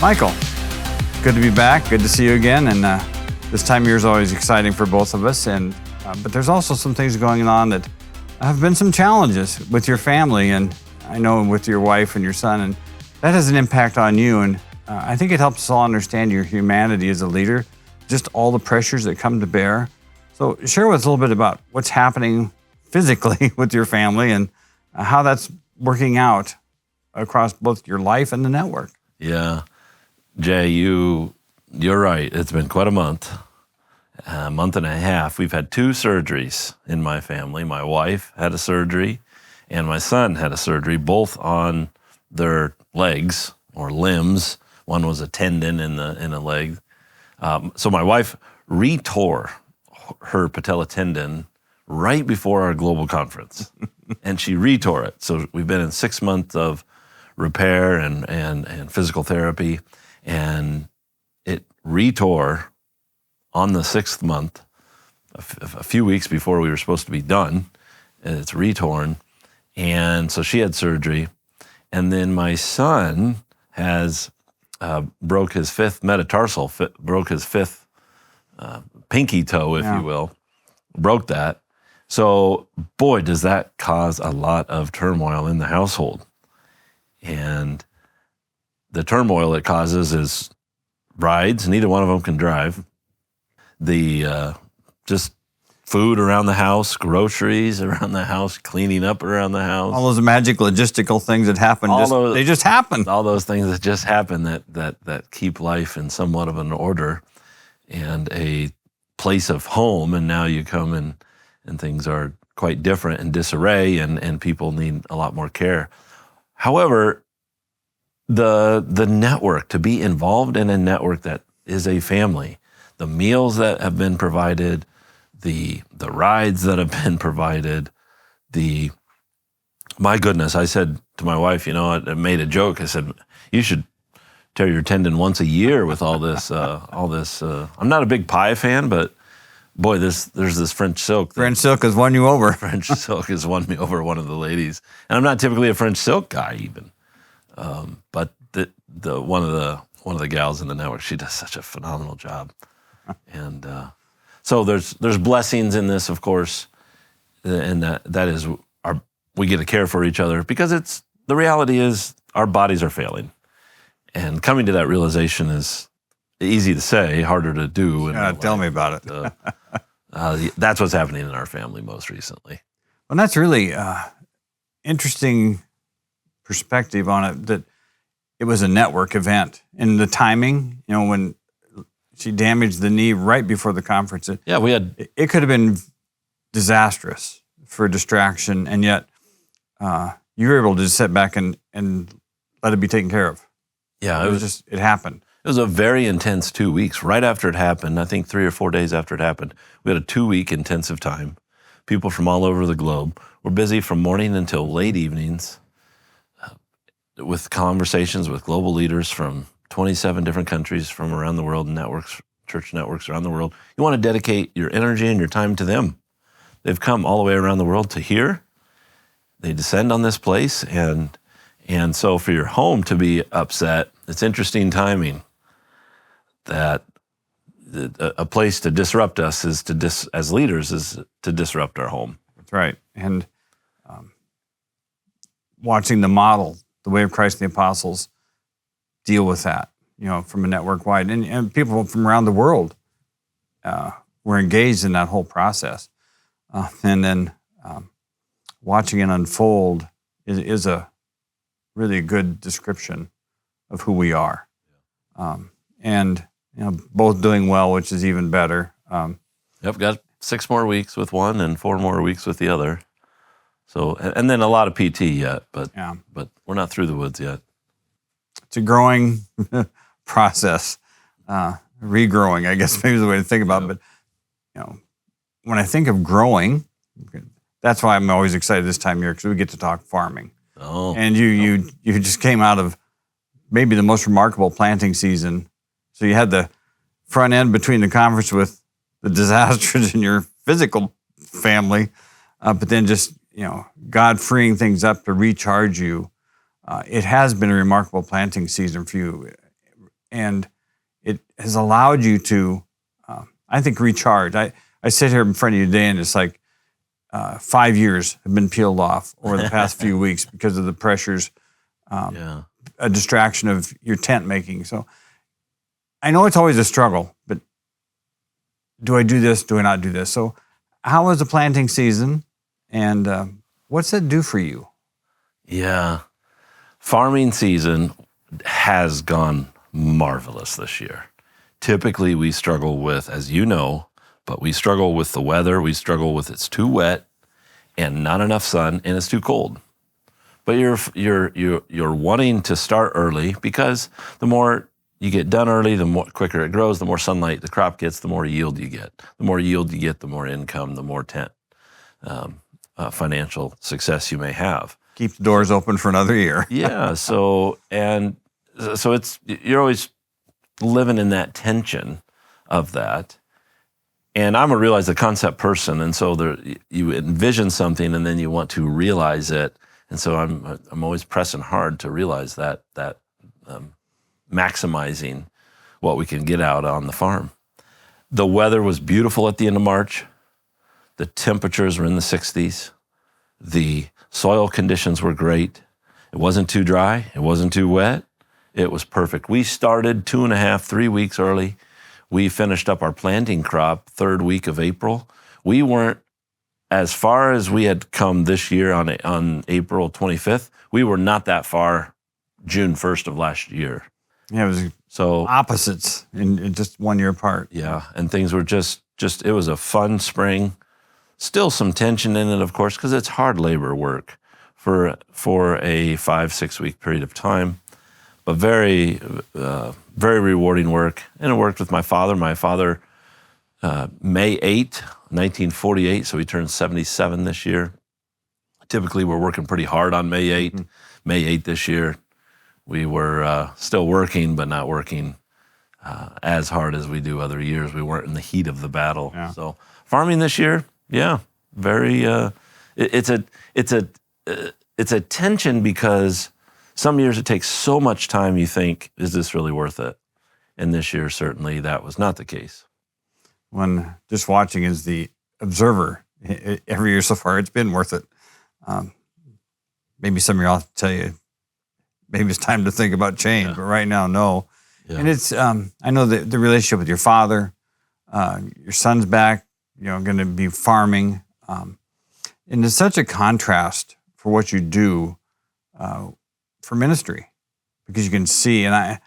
Michael, good to be back. Good to see you again. And this time of year is always exciting for both of us. And but there's also some things going on that have been some challenges with your family, and I know with your wife and your son, and that has an impact on you. And I think it helps us all understand your humanity as a leader, just all the pressures that come to bear. So share with us a little bit about what's happening physically with your family and how that's working out across both your life and the network. Yeah. Jay, you're right. It's been quite a month and a half. We've had 2 surgeries in my family. My wife had a surgery and my son had a surgery, both on their legs or limbs. One was a tendon in a leg. So my wife retore her patella tendon right before our global conference, and she retore it. So we've been in 6 months of repair and physical therapy, and it retore on the 6th month, a few weeks before we were supposed to be done. It's retorn, and so she had surgery. And then my son has broke his 5th metatarsal, broke his 5th pinky toe, if you will, broke that. So, boy, does that cause a lot of turmoil in the household. And the turmoil it causes is brides, neither one of them can drive. The just food around the house, groceries around the house, cleaning up around the house. All those magic logistical things that happen, they just happen. All those things that just happen that keep life in somewhat of an order and a place of home. And now you come and things are quite different and disarray, and people need a lot more care. However, the network, to be involved in a network that is a family, the meals that have been provided, the rides that have been provided, my goodness, I said to my wife, I made a joke. I said, you should tear your tendon once a year with all this. I'm not a big pie fan, but boy, there's this French silk. French silk has won you over. French silk has won me over, one of the ladies. And I'm not typically a French silk guy even. But the one of the gals in the network, she does such a phenomenal job. And so there's blessings in this, of course, and that is we get to care for each other, because the reality is our bodies are failing. And coming to that realization is easy to say, harder to do. Tell me about it. That's what's happening in our family most recently. Well, that's really interesting perspective on it, that it was a network event. And the timing, when she damaged the knee right before the conference, it could have been disastrous for distraction, and yet you were able to just sit back and let it be taken care of. Yeah, it happened. It was a very intense 2 weeks. Right after it happened, I think 3 or 4 days after it happened, we had a 2-week intensive time. People from all over the globe were busy from morning until late evenings with conversations with global leaders from 27 different countries from around the world, church networks around the world. You want to dedicate your energy and your time to them. They've come all the way around the world to hear. They descend on this place, and so for your home to be upset, it's interesting timing that a place to disrupt us as leaders is to disrupt our home. That's right. And watching the model, the way of Christ and the apostles, deal with that, from a network wide, and people from around the world were engaged in that whole process. And then watching it unfold is a really good description of who we are. And both doing well, which is even better. Got 6 more weeks with one and 4 more weeks with the other. So, and then a lot of PT yet, but we're not through the woods yet. It's a growing process, regrowing, I guess maybe is the way to think about it. But when I think of growing, that's why I'm always excited this time of year, because we get to talk farming. And you just came out of maybe the most remarkable planting season. So you had the front end between the conference with the disasters in your physical family, but then just, God freeing things up to recharge you. It has been a remarkable planting season for you. and it has allowed you to, I think, recharge. I sit here in front of you today, and it's like 5 years have been peeled off over the past few weeks because of the pressures, a distraction of your tent making. So I know it's always a struggle, but do I do this? Do I not do this? So how was the planting season, and what's that do for you? Yeah. Farming season has gone marvelous this year. Typically, we struggle with, as you know, but we struggle with the weather. We struggle with it's too wet and not enough sun, and it's too cold. But you're wanting to start early, because the more you get done early, the more quicker it grows, the more sunlight the crop gets, the more yield you get. The more yield you get, the more income, the more financial success you may have. Keep the doors open for another year. Yeah. So it's, you're always living in that tension of that. And I'm a realize the concept person, and so you envision something, and then you want to realize it. And so I'm always pressing hard to realize that maximizing what we can get out on the farm. The weather was beautiful at the end of March. The temperatures were in the 60s. The soil conditions were great. It wasn't too dry. It wasn't too wet. It was perfect. We started 2.5, 3 weeks early. We finished up our planting crop 3rd week of April. We weren't as far as we had come this year on April 25th. We were not that far June 1st of last year. Yeah, it was so opposites in just 1 year apart. Yeah, and things were just it was a fun spring. Still some tension in it, of course, because it's hard labor work for a 5-6 week period of time, but very rewarding work. And it worked with my father. My father, May 8, 1948, so he turned 77 this year. Typically, we're working pretty hard on May 8. Mm-hmm. May 8 this year, we were still working, but not working as hard as we do other years. We weren't in the heat of the battle. Yeah. So farming this year, yeah, very. It's a tension, because some years it takes so much time. You think, is this really worth it? And this year, certainly, that was not the case. When just watching as the observer, every year so far, it's been worth it. Maybe some of y'all tell you, maybe it's time to think about change, but right now, no. Yeah. And it's, I know that the relationship with your father, your son's back, going to be farming. And it's such a contrast for what you do for ministry, because you can see, and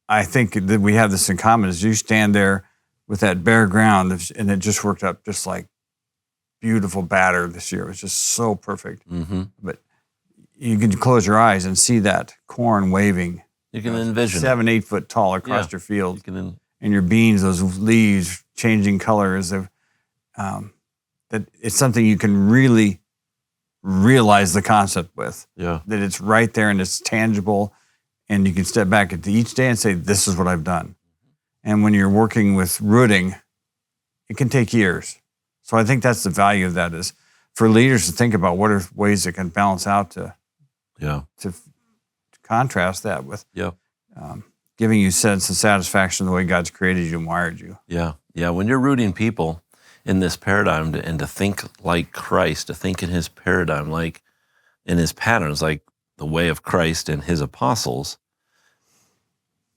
I think that we have this in common, is you stand there with that bare ground, and it just worked up just like beautiful batter this year. It was just so perfect. Mm-hmm. But you can close your eyes and see that corn waving. You can envision 7-8 foot tall across your field. And your beans, those leaves changing colors. That it's something you can really realize the concept with. Yeah. That it's right there and it's tangible, and you can step back at each day and say, this is what I've done. And when you're working with rooting, it can take years. So I think that's the value of that, is for leaders to think about what are ways that can balance out to contrast that with giving you sense of satisfaction the way God's created you and wired you. Yeah, yeah. When you're rooting people in this paradigm, and to think like Christ, to think in his paradigm, like in his patterns, like the way of Christ and his apostles,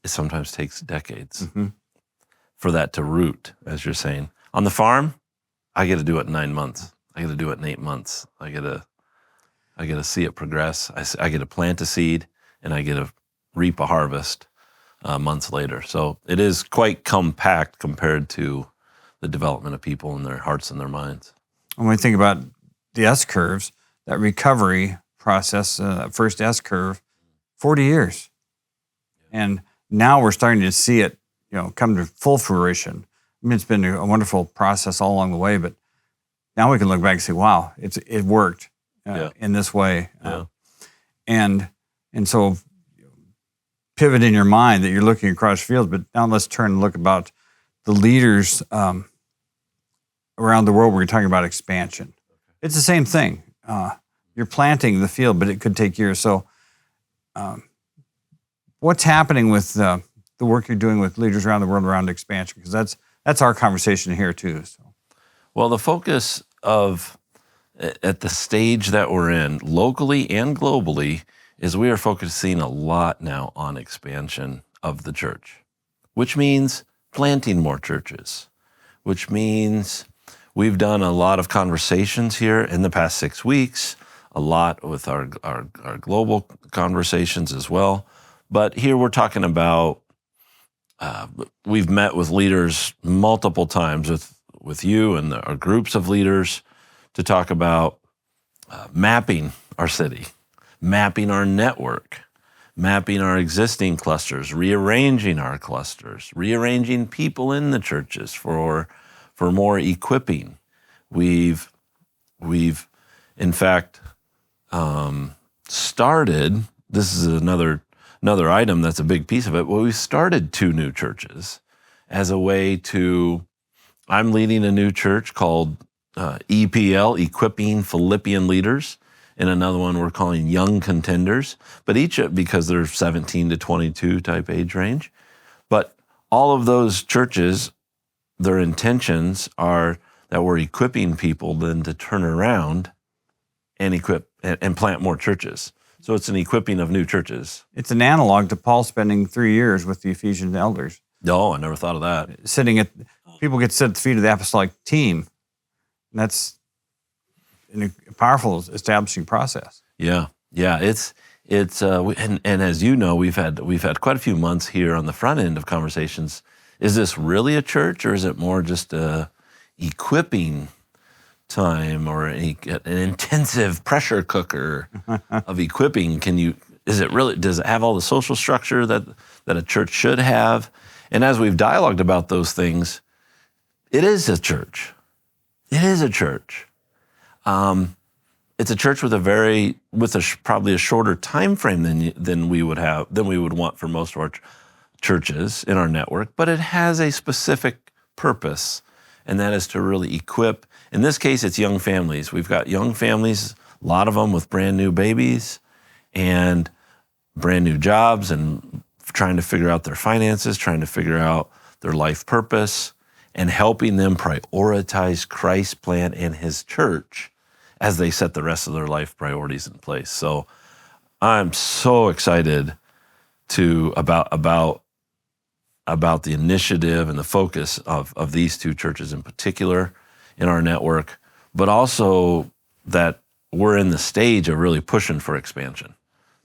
it sometimes takes decades for that to root, as you're saying. On the farm, I get to do it in 9 months. I get to do it in 8 months. I get to see it progress. I get to plant a seed, and I get to reap a harvest months later. So it is quite compact compared to the development of people and their hearts and their minds. When we think about the S-curves, that recovery process, first S-curve, 40 years. And now we're starting to see it, come to full fruition. I mean, it's been a wonderful process all along the way, but now we can look back and say, wow, it worked in this way. And so pivot in your mind that you're looking across fields, but now let's turn and look about the leaders around the world where you're talking about expansion. It's the same thing. You're planting the field, but it could take years. So what's happening with the work you're doing with leaders around the world around expansion? Because that's our conversation here too. So. Well, the focus at the stage that we're in, locally and globally, is we are focusing a lot now on expansion of the church, which means planting more churches, which means we've done a lot of conversations here in the past 6 weeks, a lot with our global conversations as well. But here we're talking about, we've met with leaders multiple times with you and our groups of leaders to talk about mapping our city, mapping our network, mapping our existing clusters, rearranging our clusters, rearranging people in the churches for more equipping. We've in fact started, this is another item that's a big piece of it, well, we started 2 new churches as a way to, I'm leading a new church called EPL, Equipping Philippian Leaders, and another one we're calling Young Contenders, but each, because they're 17 to 22 type age range. But all of those churches, their intentions are that we're equipping people then to turn around and equip and plant more churches. So it's an equipping of new churches. It's an analog to Paul spending 3 years with the Ephesian elders. No, I never thought of that. People get to sit at the feet of the apostolic team. And that's a powerful establishing process. Yeah. It's and as you know, we've had quite a few months here on the front end of conversations. Is this really a church, or is it more just a equipping time, or an intensive pressure cooker of equipping? Does it have all the social structure that a church should have? And as we've dialogued about those things, it is a church. It is a church. It's a church with probably a shorter time frame than we would want for most of our churches in our network, but it has a specific purpose, and that is to really equip. In this case, it's young families. We've got young families, a lot of them with brand new babies and brand new jobs, and trying to figure out their finances, trying to figure out their life purpose, and helping them prioritize Christ's plan and His church as they set the rest of their life priorities in place. So I'm so excited about the initiative and the focus of these 2 churches in particular in our network, but also that we're in the stage of really pushing for expansion.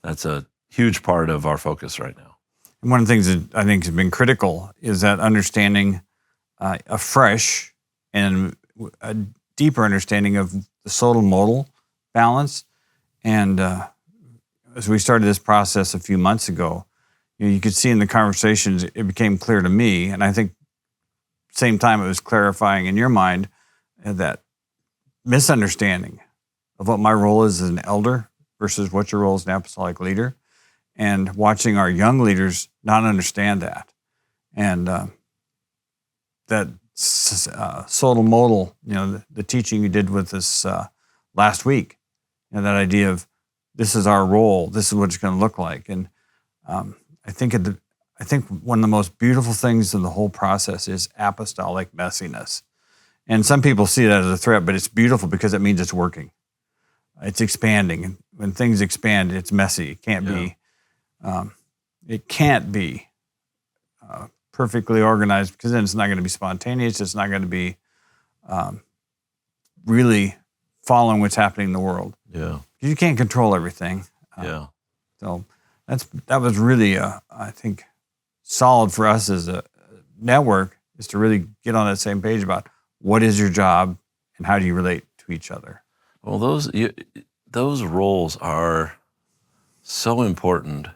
That's a huge part of our focus right now. And one of the things that I think has been critical is that understanding a fresh and a deeper understanding of the solal-modal balance. And as we started this process a few months ago, you could see in the conversations, it became clear to me, and I think same time it was clarifying in your mind, that misunderstanding of what my role is as an elder versus what your role as an apostolic leader, and watching our young leaders not understand that. And that solal-modal, the teaching you did with us last week, that idea of this is our role, this is what it's going to look like. And I think one of the most beautiful things in the whole process is apostolic messiness. And some people see that as a threat, but it's beautiful because it means it's working. It's expanding. And when things expand, it's messy. It can't be perfectly organized, because then it's not going to be spontaneous. It's not going to be really following what's happening in the world. Yeah. You can't control everything. So that was really, I think, solid for us as a network, is to really get on that same page about what is your job and how do you relate to each other. Well, those roles are so important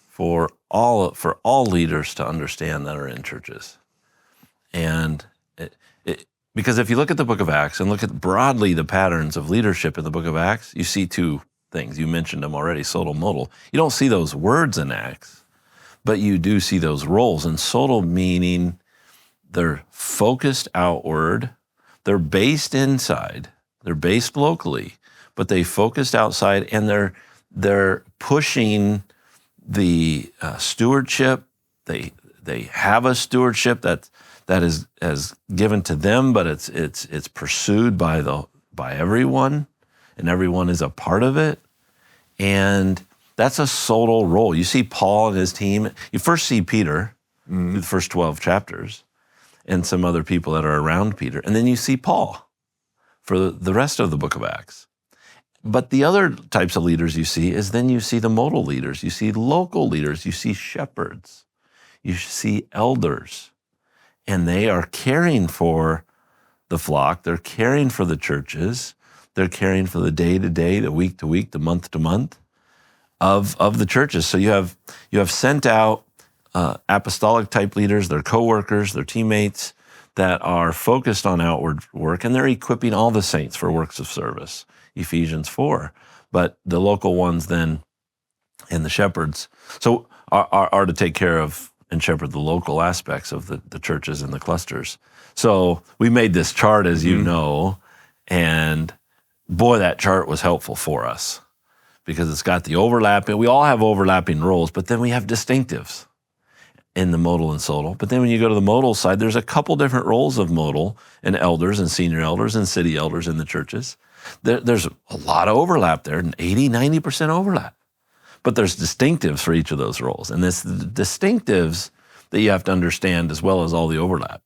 for all leaders to understand that are in churches. And because if you look at the book of Acts and look at broadly the patterns of leadership in the book of Acts, you see 2 things. You mentioned them already, solal-modal. You don't see those words in Acts, but you do see those roles. And solal meaning they're focused outward, they're based inside, they're based locally, but they focused outside, and they're pushing the stewardship. They have a stewardship that is given to them, but it's pursued by everyone, and everyone is a part of it. And that's a solo role. You see Paul and his team. You first see Peter through the first 12 chapters, and some other people that are around Peter, and then you see Paul for the rest of the book of Acts. But the other types of leaders you see is then you see the modal leaders, you see local leaders, you see shepherds, you see elders, and they are caring for the flock, they're caring for the churches, they're caring for the day-to-day, the week-to-week, the month-to-month of the churches. So you have sent out apostolic type leaders, their co-workers, their teammates that are focused on outward work, and they're equipping all the saints for works of service, Ephesians 4. But the local ones then, and the shepherds, so are to take care of and shepherd the local aspects of the churches and the clusters. So we made this chart, as you know, and boy, that chart was helpful for us because it's got the overlapping. We all have overlapping roles, but then we have distinctives in the modal and solo. But then when you go to the modal side, there's a couple different roles of modal and elders and senior elders and city elders in the churches. There's a lot of overlap there, 80-90% overlap. But there's distinctives for each of those roles. And it's the distinctives that you have to understand as well as all the overlap.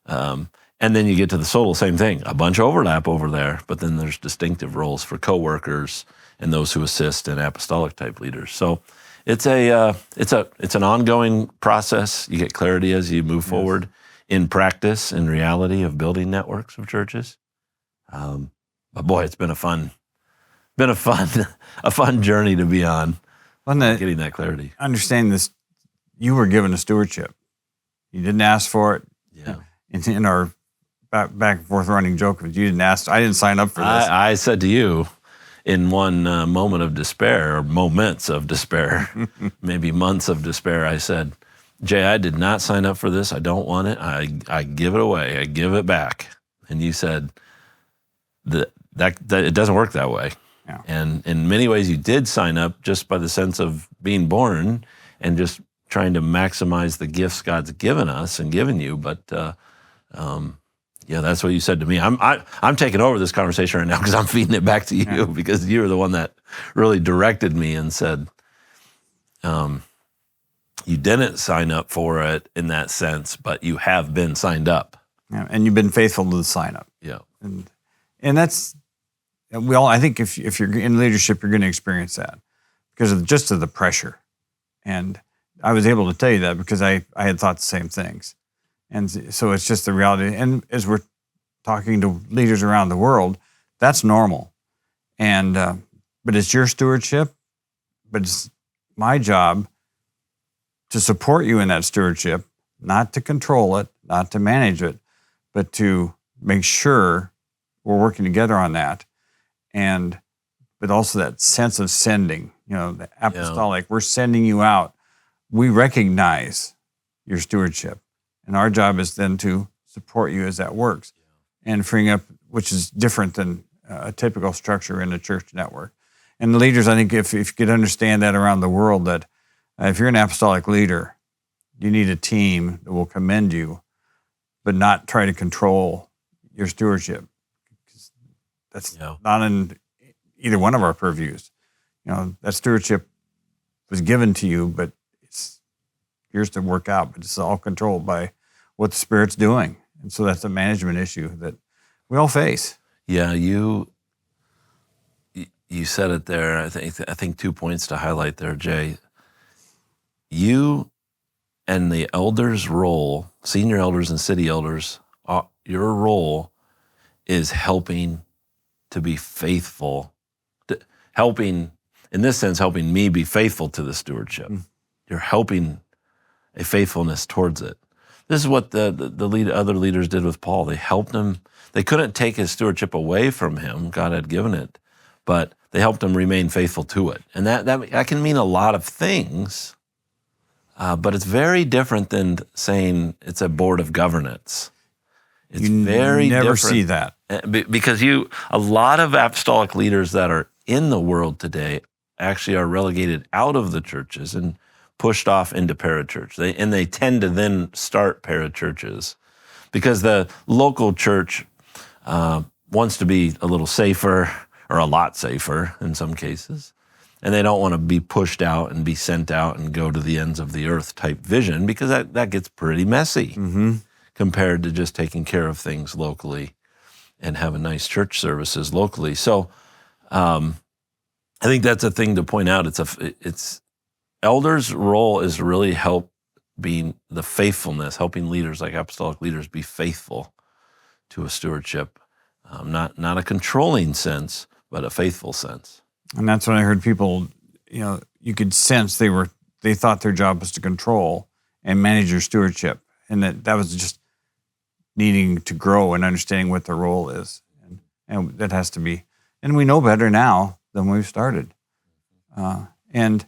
And then you get to the solo, same thing, a bunch of overlap over there, but then there's distinctive roles for co-workers and those who assist and apostolic type leaders. So it's an ongoing process. You get clarity as you move forward in practice and reality of building networks of churches. But boy, it's been a fun journey to be on, getting that clarity. Understand this, you were given a stewardship. You didn't ask for it. Yeah. In our back and forth running joke, you didn't ask. I didn't sign up for this. I said to you in one moment of despair, or moments of despair, maybe months of despair, I said, Jay, I did not sign up for this. I don't want it. I give it away. I give it back. And you said that it doesn't work that way. Yeah. And in many ways, you did sign up just by the sense of being born and just trying to maximize the gifts God's given us and given you. But that's what you said to me. I'm taking over this conversation right now because I'm feeding it back to you because you were the one that really directed me and said, you didn't sign up for it in that sense, but you have been signed up. Yeah, and you've been faithful to the sign up. Yeah. And that's, I think if you're in leadership, you're going to experience that because of just the pressure. And I was able to tell you that because I had thought the same things. And so it's just the reality. And as we're talking to leaders around the world, that's normal. And but it's your stewardship, but it's my job to support you in that stewardship, not to control it, not to manage it, but to make sure we're working together on that. But also that sense of sending, the apostolic, we're sending you out. We recognize your stewardship. And our job is then to support you as that works and freeing up, which is different than a typical structure in a church network. And the leaders, I think if you could understand that around the world, that if you're an apostolic leader, you need a team that will commend you, but not try to control your stewardship. That's not in either one of our purviews. That stewardship was given to you, but it's yours to work out, but it's all controlled by what the Spirit's doing. And so that's a management issue that we all face. Yeah, you said it there. I think 2 points to highlight there, Jay. You and the elders' role, senior elders and city elders, your role is helping to be faithful, helping me be faithful to the stewardship. You're helping a faithfulness towards it. This is what the other leaders did with Paul. They helped him. They couldn't take his stewardship away from him. God had given it, but they helped him remain faithful to it. And that can mean a lot of things, but it's very different than saying it's a board of governance. It's very different. You never see that. Because a lot of apostolic leaders that are in the world today actually are relegated out of the churches and pushed off into parachurch. They tend to then start parachurches because the local church wants to be a little safer, or a lot safer in some cases. And they don't want to be pushed out and be sent out and go to the ends of the earth type vision, because that gets pretty messy compared to just taking care of things locally and having nice church services locally. So I think that's a thing to point out. It's elders' role is really help being the faithfulness, helping leaders like apostolic leaders be faithful to a stewardship, not a controlling sense, but a faithful sense. And that's when I heard people, you could sense they thought their job was to control and manage your stewardship. And that was just needing to grow and understanding what their role is. And that has to be, and we know better now than when we started. And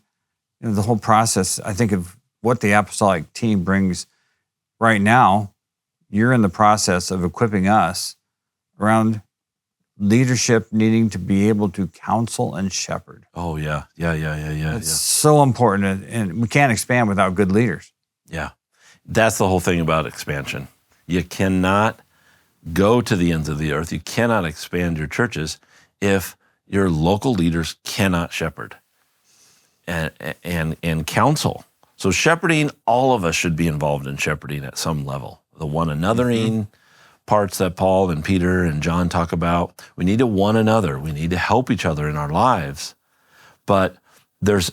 the whole process, I think of what the apostolic team brings right now, you're in the process of equipping us around leadership needing to be able to counsel and shepherd. Oh, yeah. It's so important, and we can't expand without good leaders. Yeah. That's the whole thing about expansion. You cannot go to the ends of the earth. You cannot expand your churches if your local leaders cannot shepherd and counsel. So shepherding, all of us should be involved in shepherding at some level. The one anothering parts that Paul and Peter and John talk about. We need to one another. We need to help each other in our lives. But there's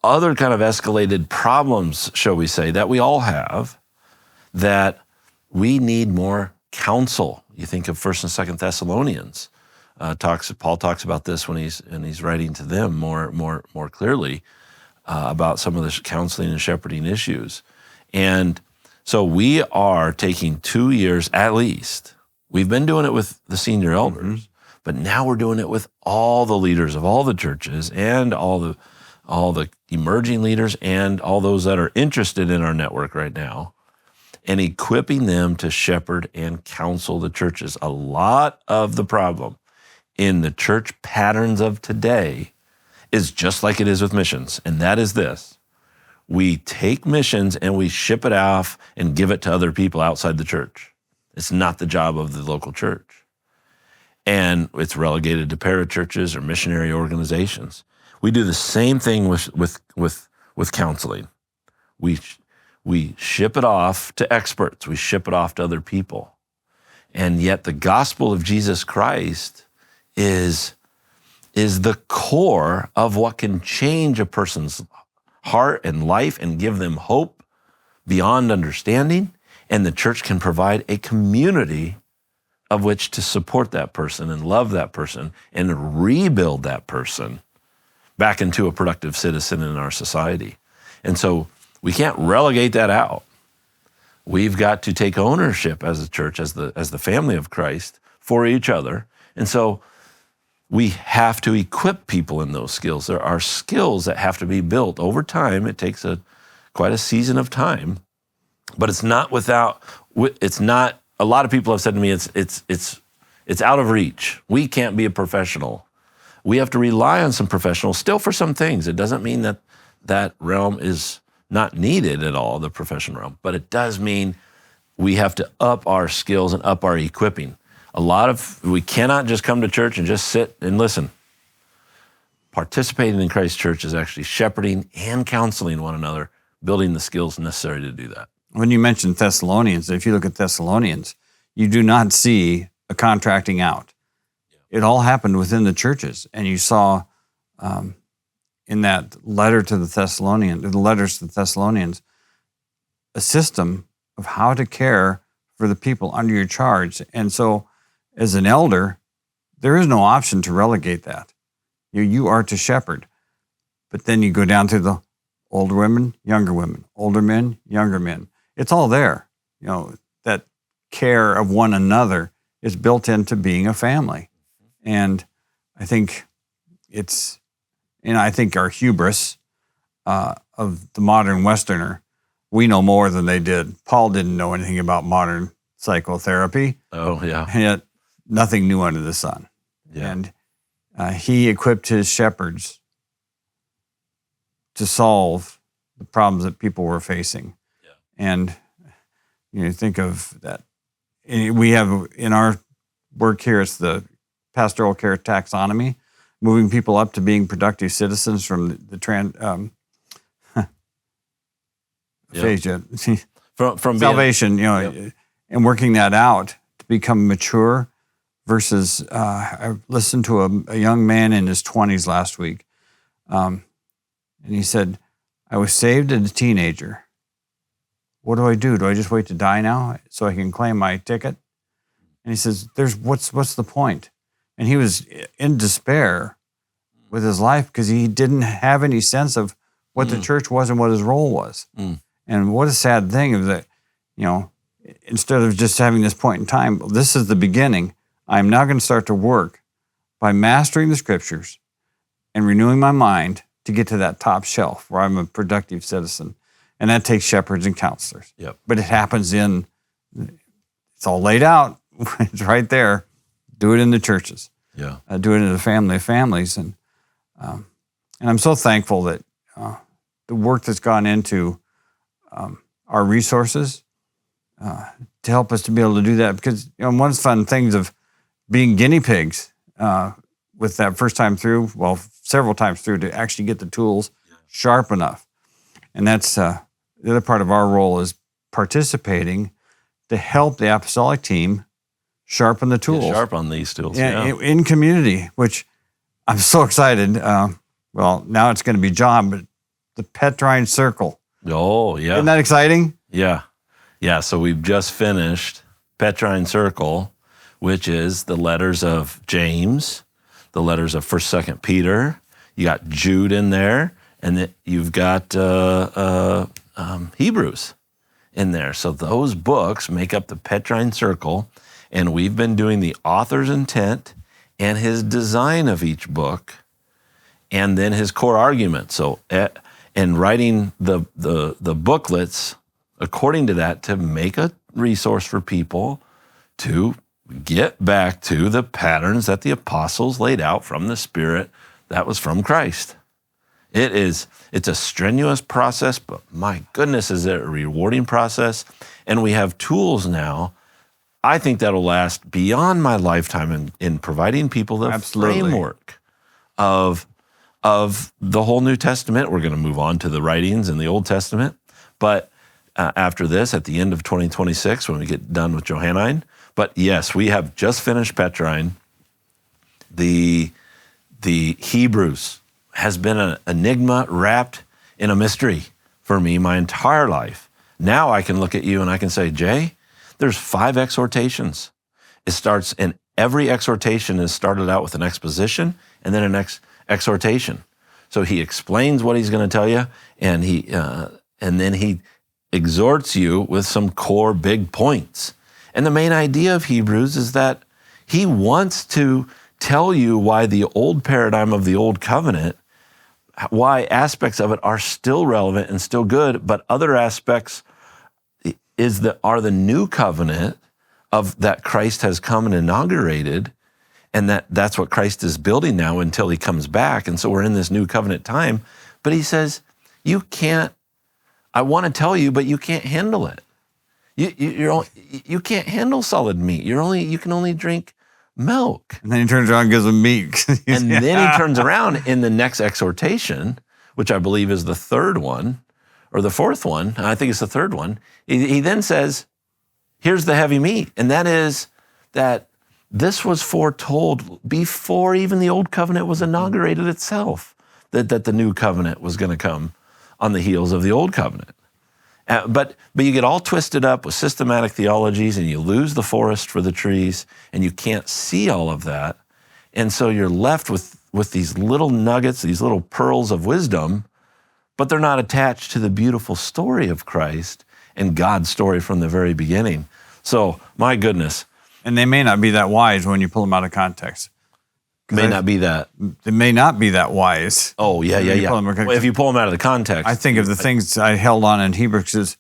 other kind of escalated problems, shall we say, that we all have, that we need more counsel. You think of 1st and 2nd Thessalonians. Paul talks about this when he's writing to them more clearly about some of the counseling and shepherding issues. And so we are taking 2 years at least. We've been doing it with the senior elders, but now we're doing it with all the leaders of all the churches and all the emerging leaders and all those that are interested in our network right now, and equipping them to shepherd and counsel the churches. A lot of the problem in the church patterns of today is just like it is with missions, and that is this. We take missions and we ship it off and give it to other people outside the church. It's not the job of the local church. And it's relegated to parachurches or missionary organizations. We do the same thing with counseling. We ship it off to experts. We ship it off to other people. And yet the gospel of Jesus Christ is the core of what can change a person's heart and life and give them hope beyond understanding. And the church can provide a community of which to support that person and love that person and rebuild that person back into a productive citizen in our society. And so we can't relegate that out. We've got to take ownership as a church, as the family of Christ, for each other. And so we have to equip people in those skills. There are skills that have to be built over time. It takes quite a season of time, but it's not, a lot of people have said to me, it's out of reach. We can't be a professional. We have to rely on some professionals still for some things. It doesn't mean that realm is not needed at all, the professional realm, but it does mean we have to up our skills and up our equipping. We cannot just come to church and just sit and listen. Participating in Christ's church is actually shepherding and counseling one another, building the skills necessary to do that. When you mentioned Thessalonians, if you look at Thessalonians, you do not see a contracting out. It all happened within the churches. And you saw in that letter to the letters to the Thessalonians, a system of how to care for the people under your charge. And so as an elder, there is no option to relegate that. You are to shepherd. But then you go down to the older women, older men, younger men. It's all there. That care of one another is built into being a family. And I think I think our hubris of the modern Westerner, we know more than they did. Paul didn't know anything about modern psychotherapy. Oh, yeah. And yet nothing new under the sun. Yeah. And he equipped his shepherds to solve the problems that people were facing. Yeah. And you think of that. We have in our work here, it's the pastoral care taxonomy, moving people up to being productive citizens from the from salvation, being, and working that out to become mature versus, I listened to a young man in his 20s last week. And he said, I was saved as a teenager. What do I do? Do I just wait to die now so I can claim my ticket? And he says, what's the point? And he was in despair with his life because he didn't have any sense of what the church was and what his role was. And what a sad thing is that, instead of just having this point in time, this is the beginning. I'm now going to start to work by mastering the scriptures and renewing my mind to get to that top shelf where I'm a productive citizen. And that takes shepherds and counselors. Yep. But it happens it's all laid out. It's right there. Do it in the churches. Yeah. Do it in the family of families. And I'm so thankful that the work that's gone into our resources to help us to be able to do that. Because one of the fun things of being guinea pigs with that first time through, well, several times through, to actually get the tools sharp enough. And that's the other part of our role is participating to help the apostolic team sharpen the tools. Get sharp on these tools. In community, which I'm so excited. Well, now it's going to be John, but the Petrine Circle. Oh, yeah. Isn't that exciting? Yeah. Yeah, so we've just finished Petrine Circle, which is the letters of James, the letters of 1st, 2nd Peter. You got Jude in there, and then you've got Hebrews in there. So those books make up the Petrine Circle, and we've been doing the author's intent and his design of each book, and then his core argument. So, and writing the booklets according to that to make a resource for people to get back to the patterns that the apostles laid out from the Spirit that was from Christ. It's a strenuous process, but my goodness, is it a rewarding process. And we have tools now, I think that'll last beyond my lifetime in providing people the framework of the whole New Testament. We're going to move on to the writings in the Old Testament. But after this, at the end of 2026, when we get done with Johannine. But yes, we have just finished Petrine. The Hebrews has been an enigma wrapped in a mystery for me my entire life. Now I can look at you and I can say, Jay, there's 5 exhortations. It starts, and every exhortation is started out with an exposition and then an exhortation. So he explains what he's going to tell you, and then he exhorts you with some core big points. And the main idea of Hebrews is that he wants to tell you why the old paradigm of the old covenant, why aspects of it are still relevant and still good, but other aspects are the new covenant of that Christ has come and inaugurated, and that's what Christ is building now until he comes back. And so we're in this new covenant time. But he says, I want to tell you, but you can't handle it. You can't handle solid meat. You can only drink milk. And then he turns around and gives them meat. And then he turns around in the next exhortation, which I believe is the 3rd one, or the 4th one. I think it's the 3rd one. He then says, here's the heavy meat. And that is that this was foretold before even the old covenant was inaugurated itself, that the new covenant was going to come on the heels of the old covenant. But you get all twisted up with systematic theologies, and you lose the forest for the trees, and you can't see all of that. And so you're left with these little nuggets, these little pearls of wisdom, but they're not attached to the beautiful story of Christ and God's story from the very beginning. So, my goodness. And they may not be that wise when you pull them out of context. They may not be that wise. Oh, yeah. Well, if you pull them out of the context. I think of the things I held on in Hebrews is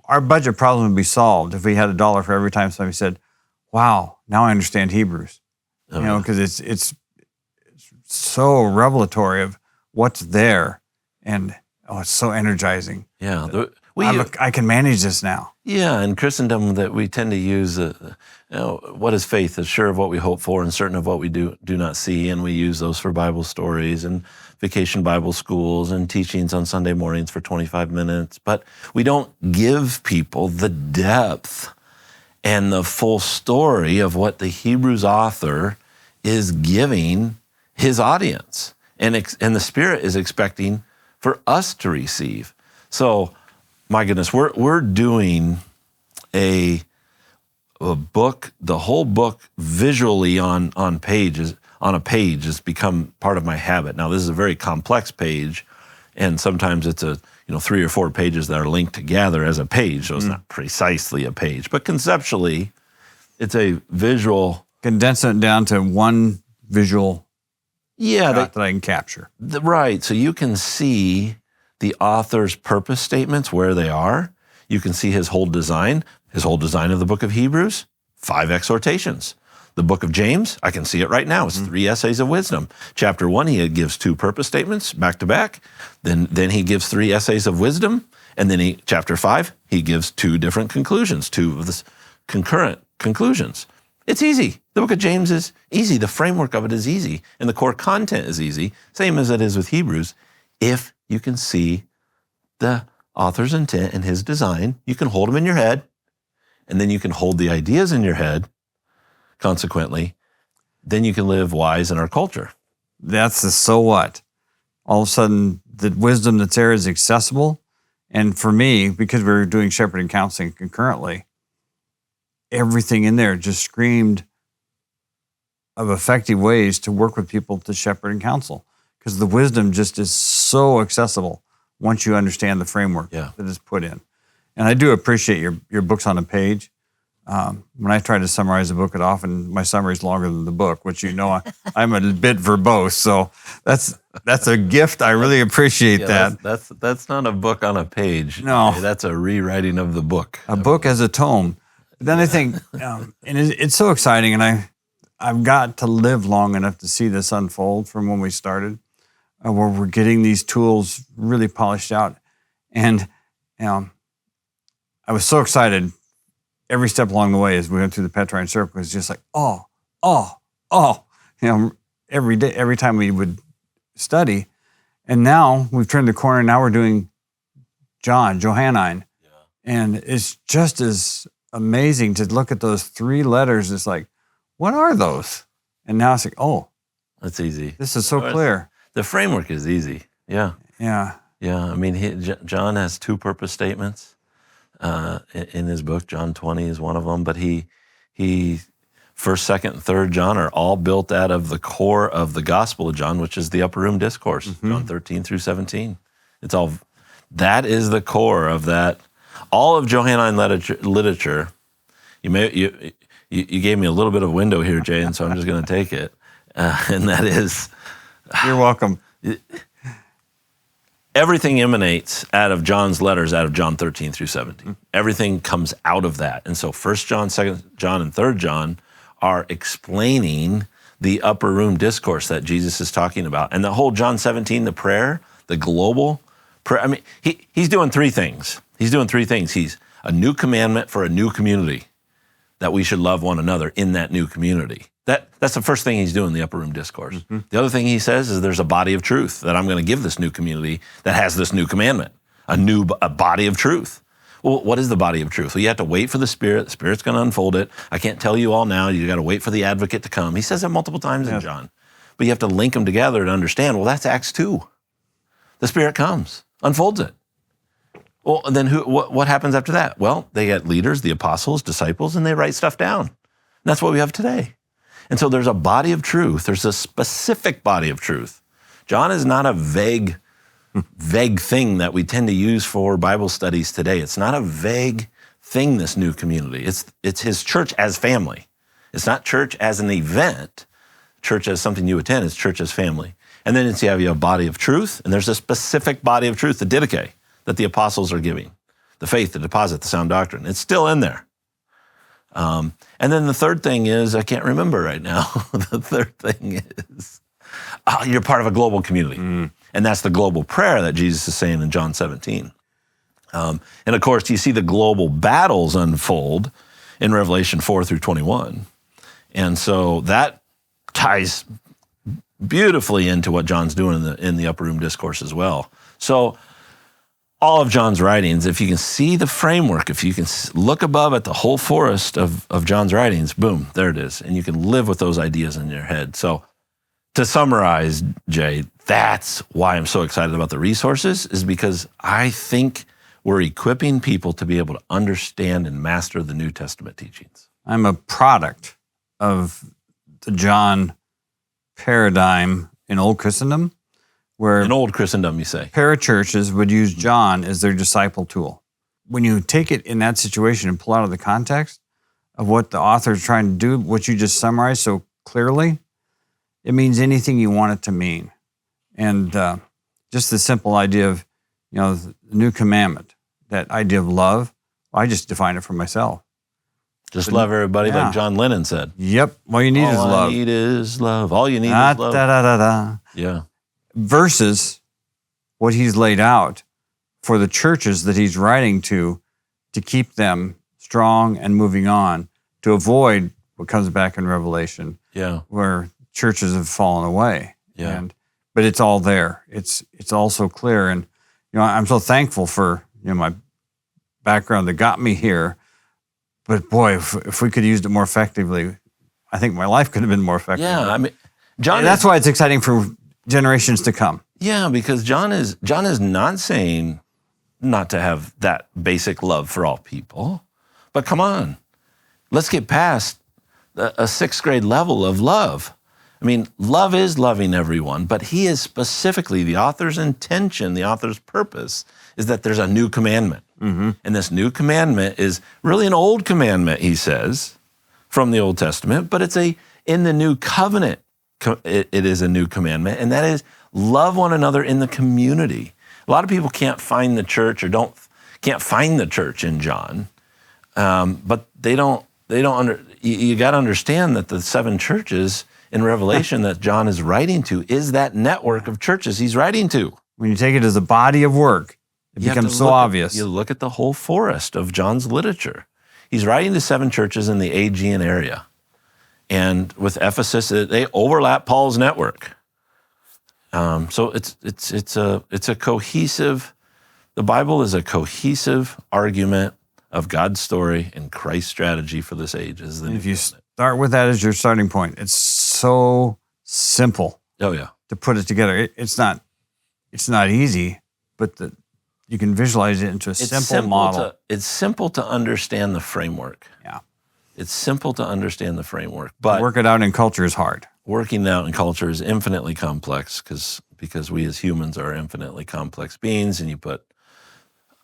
our budget problem would be solved if we had $1 for every time somebody said, wow, now I understand Hebrews. Because it's so revelatory of what's there And it's so energizing. Yeah. I can manage this now. Yeah, in Christendom that we tend to use, what is faith? Is sure of what we hope for and certain of what we do not see. And we use those for Bible stories and vacation Bible schools and teachings on Sunday mornings for 25 minutes. But we don't give people the depth and the full story of what the Hebrews author is giving his audience. And the Spirit is expecting for us to receive. So, my goodness, we're doing a book, the whole book visually on a page has become part of my habit. Now, this is a very complex page, and sometimes it's 3 or 4 pages that are linked together as a page, so it's not precisely a page, but conceptually, it's a visual. Condense it down to one visual shot that I can capture. Right, so you can see the author's purpose statements, where they are. You can see his whole design of the book of Hebrews, 5 exhortations. The book of James, I can see it right now. It's 3 essays of wisdom. Chapter 1, he gives 2 purpose statements back to back. Then he gives 3 essays of wisdom. And then chapter 5, he gives 2 different conclusions, 2 of the concurrent conclusions. It's easy. The book of James is easy. The framework of it is easy. And the core content is easy, same as it is with Hebrews. If you can see the author's intent and his design, you can hold them in your head, and then you can hold the ideas in your head, consequently, then you can live wise in our culture. That's the so what. All of a sudden, the wisdom that's there is accessible. And for me, because we were doing shepherding counseling concurrently, everything in there just screamed of effective ways to work with people to shepherd and counsel. Because the wisdom just is so accessible once you understand the framework that is put in. And I do appreciate your books on a page. When I try to summarize a book, my summary is longer than the book, which I'm a bit verbose. So that's a gift. I really appreciate that. That's not a book on a page. No. That's a rewriting of the book. A book as a tome. But then I think, and it's so exciting, and I've got to live long enough to see this unfold from when we started. Where we're getting these tools really polished out. And I was so excited every step along the way as we went through the Petrine circle. It was just like, every day, every time we would study. And now we've turned the corner. Now we're doing Johannine. Yeah. And it's just as amazing to look at those 3 letters. It's like, what are those? And now it's like, that's easy. This is so clear. The framework is easy. Yeah. Yeah. Yeah. I mean, John has 2 purpose statements in his book. John 20 is one of them. But he 1st, 2nd, and 3rd John are all built out of the core of the Gospel of John, which is the Upper Room Discourse, John 13 through 17. That is the core of that. All of Johannine literature. You gave me a little bit of window here, Jay, and so I'm just going to take it. And that is... You're welcome. Everything emanates out of John's letters, out of John 13 through 17. Everything comes out of that. And so 1 John, 2 John, and 3 John are explaining the upper room discourse that Jesus is talking about. And the whole John 17, the prayer, the global prayer, I mean, he's doing 3 things. He's a new commandment for a new community, that we should love one another in that new community. That's the first thing he's doing in the upper room discourse. The other thing he says is there's a body of truth that I'm going to give this new community that has this new commandment, a body of truth. Well, what is the body of truth? Well, you have to wait for the Spirit. The Spirit's going to unfold it. I can't tell you all now. You got to wait for the advocate to come. He says it multiple times in John. But you have to link them together to understand, well, that's Acts 2. The Spirit comes, unfolds it. Well, and then what happens after that? Well, they get leaders, the apostles, disciples, and they write stuff down. And that's what we have today. And so there's a body of truth. There's a specific body of truth. John is not a vague thing that we tend to use for Bible studies today. It's not a vague thing, this new community. It's his church as family. It's not church as an event, church as something you attend. It's church as family. And then you have a body of truth, and there's a specific body of truth, the didache, that the apostles are giving. The faith, the deposit, the sound doctrine. It's still in there. And then the third thing is, I can't remember right now. The third thing is, you're part of a global community. And And that's the global prayer that Jesus is saying in John 17. And of course, you see the global battles unfold in Revelation 4 through 21. And so that ties beautifully into what John's doing in the upper room discourse as well. So all of John's writings, if you can see the framework, if you can look above at the whole forest of John's writings, boom, there it is. And you can live with those ideas in your head. So to summarize, Jay, that's why I'm so excited about the resources, is because I think we're equipping people to be able to understand and master the New Testament teachings. I'm a product of the John paradigm in Old Christendom, where In Old Christendom, you say. parachurches would use John as their disciple tool. When you take it in that situation and pull out of the context of what the author is trying to do, what you just summarized so clearly, it means anything you want it to mean. And just the simple idea of, the new commandment, that idea of love, I just define it for myself. Just love everybody, like John Lennon said. Yep. All you need is love. All you need is love. All you need is love. Da. Yeah. Versus what he's laid out for the churches that he's writing to keep them strong and moving on, to avoid what comes back in Revelation, where churches have fallen away. Yeah. But it's all there. It's all so clear. And I'm so thankful for my background that got me here. But boy, if we could have used it more effectively, I think my life could have been more effective. Yeah, I mean, John. That's why it's exciting for generations to come. Yeah, because John is not saying not to have that basic love for all people, but come on, let's get past a sixth grade level of love. I mean, love is loving everyone, but he is specifically, the author's intention, the author's purpose is that there's a new commandment. Mm-hmm. And this new commandment is really an old commandment, he says, from the Old Testament, but in the new covenant, it is a new commandment, and that is love one another in the community. A lot of people can't find the church or can't find the church in John, but you got to understand that the 7 churches in Revelation that John is writing to is that network of churches he's writing to. When you take it as a body of work, it becomes so obvious. You look at the whole forest of John's literature. He's writing to 7 churches in the Aegean area. And with Ephesus, they overlap Paul's network. So it's a cohesive, the Bible is a cohesive argument of God's story and Christ's strategy for this age. If you start with that as your starting point, it's so simple. Oh yeah, to put it together. It's not easy, but you can visualize it into a simple model. It's simple to understand the framework. Yeah. It's simple to understand the framework, but work it out in culture is hard. Working it out in culture is infinitely complex because we as humans are infinitely complex beings, and you put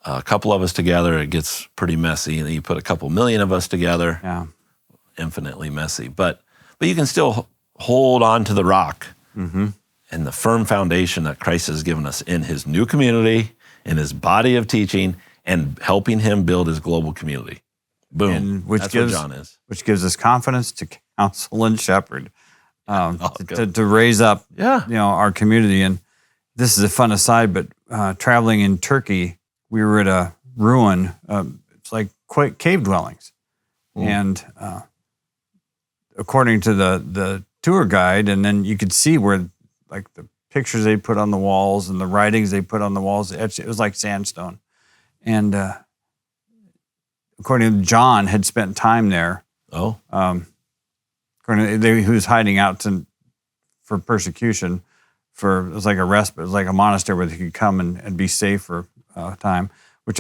a couple of us together, it gets pretty messy, and then you put a couple million of us together, infinitely messy. But you can still hold on to the rock and the firm foundation that Christ has given us in his new community, in his body of teaching, and helping him build his global community. Boom. That's what John is. Which gives us confidence to counsel and shepherd, to raise up our community. And this is a fun aside, but traveling in Turkey, we were at a ruin. It's like cave dwellings. And according to the tour guide, and then you could see where like the pictures they put on the walls and the writings they put on the walls, it was like sandstone. And according to John, had spent time there. Oh. According to, he was hiding out for persecution. It was like a respite. It was like a monastery where they could come and be safe for time. Which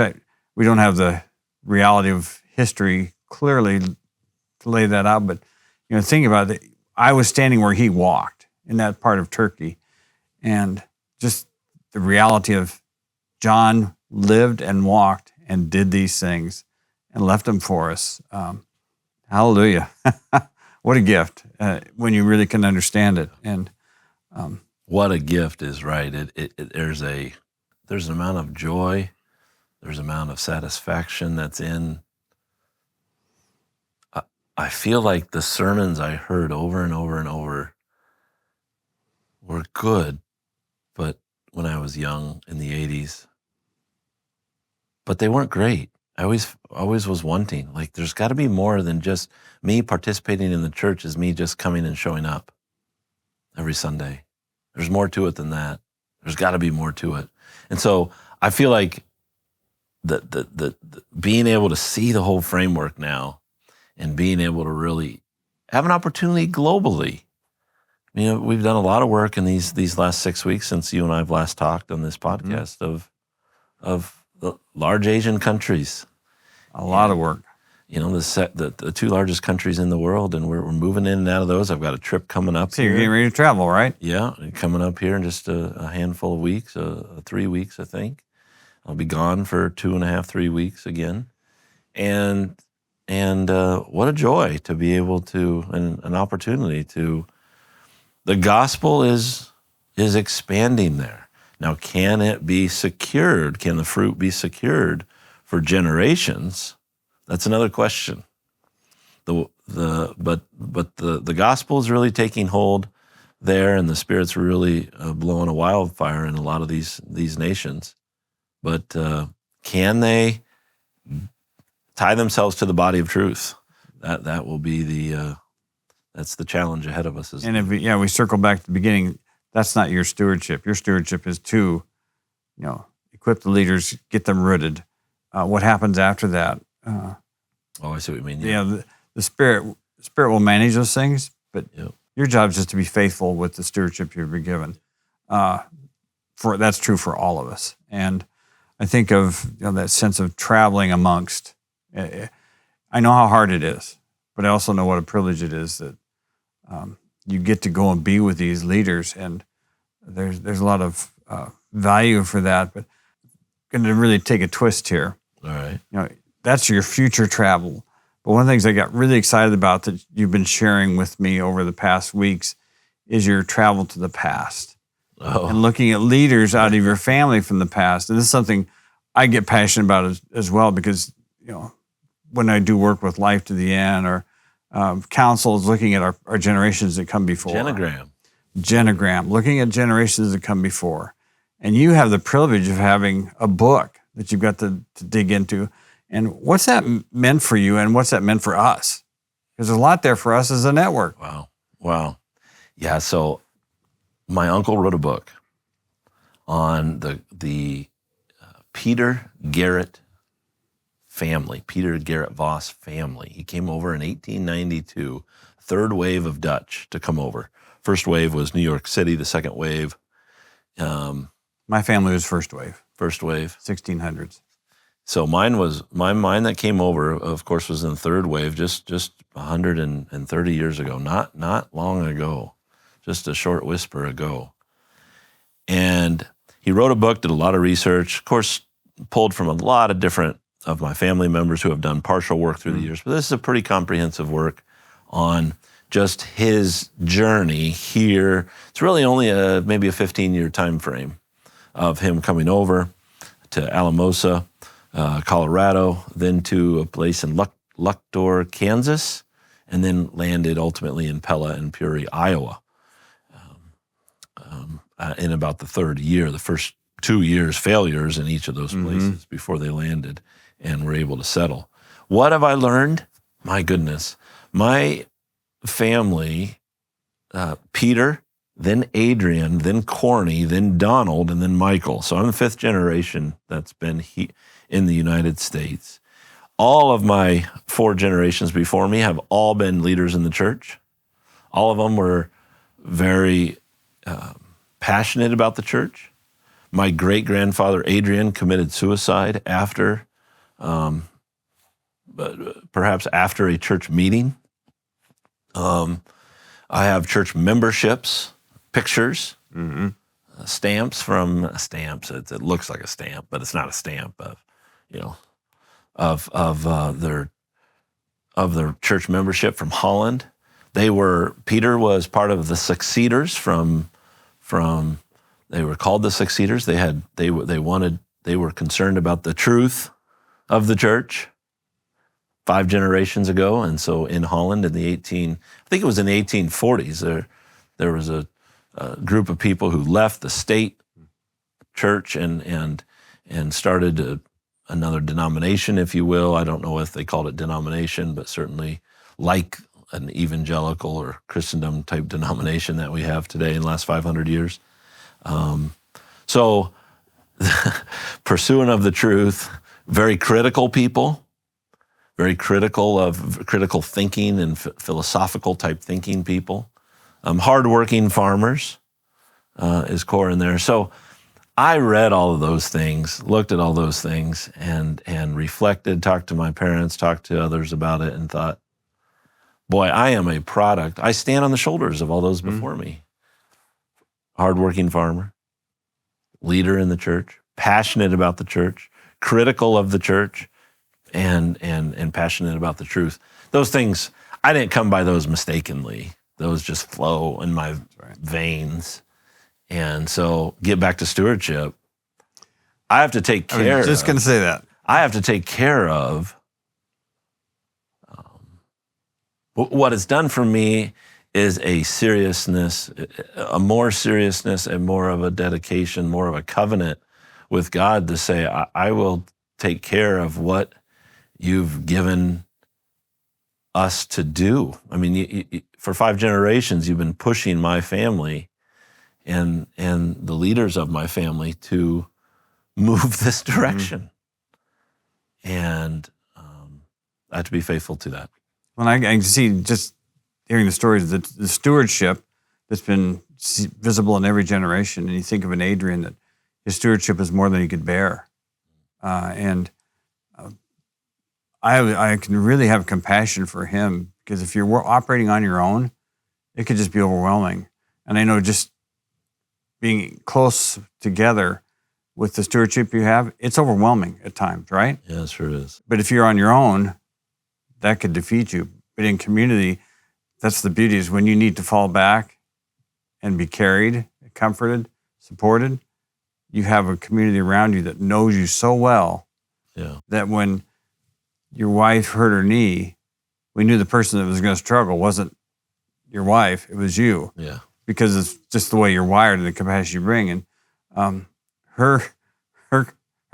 we don't have the reality of history clearly to lay that out. But think about it. I was standing where he walked in that part of Turkey, and just the reality of John lived and walked and did these things and left them for us. Hallelujah. What a gift when you really can understand it. And what a gift is right. There's an amount of joy. There's an amount of satisfaction that's in. I feel like the sermons I heard over and over and over were good, but when I was young in the 80s, but they weren't great. I always was wanting, like, there's got to be more than just me participating in the church is me just coming and showing up every Sunday. There's more to it than that. There's got to be more to it. And so I feel like the being able to see the whole framework now and being able to really have an opportunity globally. You know, we've done a lot of work in these last 6 weeks since you and I have last talked on this podcast of the large Asian countries. A lot of work. You know, the two largest countries in the world, and we're moving in and out of those. I've got a trip coming up. So you're getting ready to travel, right? Yeah, coming up here in just a handful of weeks, 3 weeks, I think. I'll be gone for 2.5, 3 weeks again. And what a joy to be able to, and an opportunity to, the gospel is expanding there. Now, can it be secured? Can the fruit be secured for generations? That's another question. But the gospel is really taking hold there, and the Spirit's really blowing a wildfire in a lot of these nations. But can they tie themselves to the body of truth? That will be that's the challenge ahead of us. And if we circle back to the beginning, that's not your stewardship. Your stewardship is to, equip the leaders, get them rooted. What happens after that? I see what you mean. Yeah, the Spirit will manage those things, but your job is just to be faithful with the stewardship you've been given. That's true for all of us. And I think of that sense of traveling amongst. I know how hard it is, but I also know what a privilege it is that you get to go and be with these leaders, and there's a lot of value for that. But going to really take a twist here. All right. That's your future travel. But one of the things I got really excited about that you've been sharing with me over the past weeks is your travel to the past. And looking at leaders out of your family from the past. And this is something I get passionate about as well, because, when I do work with Life to the End or counsel is looking at our generations that come before. Genogram, looking at generations that come before. And you have the privilege of having a book that you've got to dig into. And what's that meant for you, and what's that meant for us? Because there's a lot there for us as a network. Wow. Yeah, so my uncle wrote a book on the Peter Garrett family, Peter Garrett Voss family. He came over in 1892, third wave of Dutch to come over. First wave was New York City, the second wave. My family was first wave. 1600s. So mine that came over, of course, was in the third wave, just 130 years ago, not long ago, just a short whisper ago. And he wrote a book, did a lot of research, of course, pulled from a lot of different of my family members who have done partial work through the years. But this is a pretty comprehensive work on just his journey here. It's really only maybe a 15-year time frame of him coming over to Alamosa, Colorado, then to a place in Luctor, Kansas, and then landed ultimately in Pella and Peoria, Iowa, in about the third year. The first 2 years, failures in each of those places before they landed and were able to settle. What have I learned? My goodness. My family, Peter, then Adrian, then Corny, then Donald, and then Michael. So I'm the fifth generation that's been in the United States. All of my 4 generations before me have all been leaders in the church. All of them were very passionate about the church. My great-grandfather, Adrian, committed suicide perhaps after a church meeting. I have church memberships, pictures, stamps. It looks like a stamp, but it's not a stamp of their church membership from Holland. Peter was part of the Succeeders from they were called the Succeeders. They were concerned about the truth of the church 5 generations ago. And so in Holland in the 1840s, there was a group of people who left the state church and started another denomination, if you will. I don't know if they called it denomination, but certainly like an evangelical or Christendom type denomination that we have today in the last 500 years. So pursuing of the truth, very critical people, very critical thinking and philosophical type thinking people. Hardworking farmers is core in there. So I read all of those things, looked at all those things, and reflected, talked to my parents, talked to others about it, and thought, boy, I am a product. I stand on the shoulders of all those before me. Hardworking farmer, leader in the church, passionate about the church, critical of the church, and passionate about the truth. Those things, I didn't come by those mistakenly. Those just flow in my veins. And so get back to stewardship. I have to take care I was just going to say that. I have to take care of what it's done for me is a seriousness, a more seriousness and more of a dedication, more of a covenant with God to say, I will take care of what you've given us to do. I mean, for 5 generations, you've been pushing my family and the leaders of my family to move this direction. And I have to be faithful to that. Well, I can see, just hearing the stories, the stewardship that's been visible in every generation. And you think of an Adrian, that his stewardship is more than he could bear. I can really have compassion for him, because if you're operating on your own, it could just be overwhelming. And I know just being close together with the stewardship you have, it's overwhelming at times, right? Yeah, it sure is. But if you're on your own, that could defeat you. But in community, that's the beauty, is when you need to fall back and be carried, comforted, supported, you have a community around you that knows you so well that when your wife hurt her knee, we knew the person that was going to struggle wasn't your wife, it was you. Yeah. Because it's just the way you're wired and the compassion you bring. And her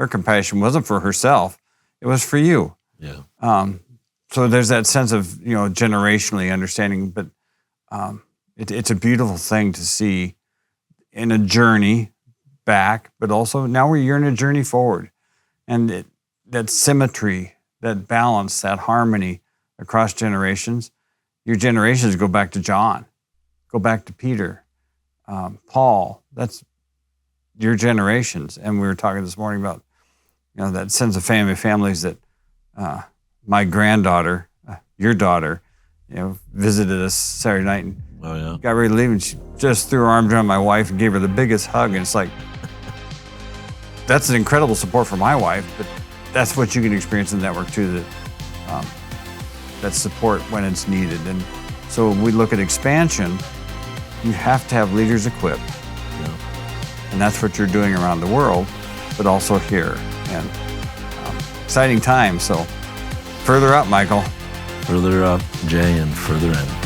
compassion wasn't for herself, it was for you. Yeah. So there's that sense of, generationally understanding, but it's a beautiful thing to see in a journey back, but also now you're in a journey forward. And that symmetry, that balance, that harmony across generations, your generations go back to John, go back to Peter, Paul. That's your generations. And we were talking this morning about, that sense of families that my granddaughter, your daughter, visited us Saturday night and got ready to leave, and she just threw her arms around my wife and gave her the biggest hug. And it's like, that's an incredible support for my wife, but that's what you can experience in the network too, that support when it's needed. And so when we look at expansion, you have to have leaders equipped. And that's what you're doing around the world, but also here. And exciting time. So further up, Michael. Further up, Jay, and further in.